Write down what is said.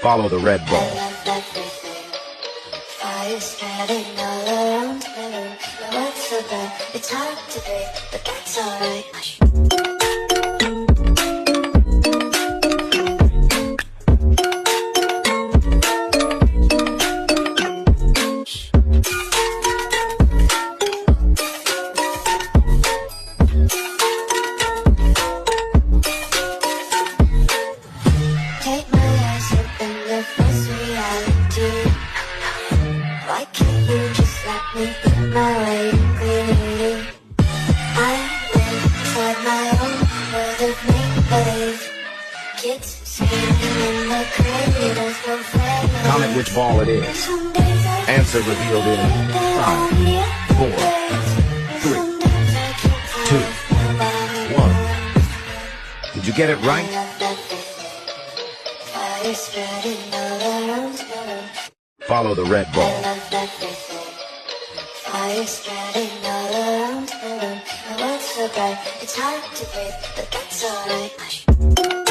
Follow the red ball. Fire spreading all around the room. What's so bad? It's hard to breathe, but that's alright. Take my eyes open, your face reality. Why can't you just let me be my way clearly? I live inside my own world of make-believe. Kids screaming in the cradles will fade. Comment which ball it is. Some days I Answer revealed in 5, 4, 3, 2, 1. Did you get it right? Fire spreading all around the room. Follow the red ball. Fire spreading all around the room. The world's so bright, it's hard to breathe, but that's alright.